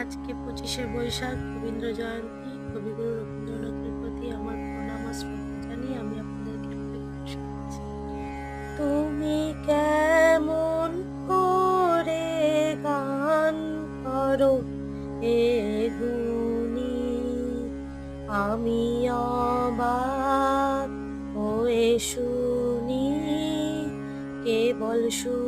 আজকে ২৫শে বৈশাখ রবীন্দ্র জয়ন্তী। কবিগুরু রবীন্দ্রনাথের প্রতি আমার প্রণাম ও শ্রদ্ধা জানিয়ে আমি আপনাদেরকে একটা গান শোনাচ্ছি। তুমি কেমন করে গান করো এ গুণী, আমি অবাক হয়ে শুনি, কেবল শুনি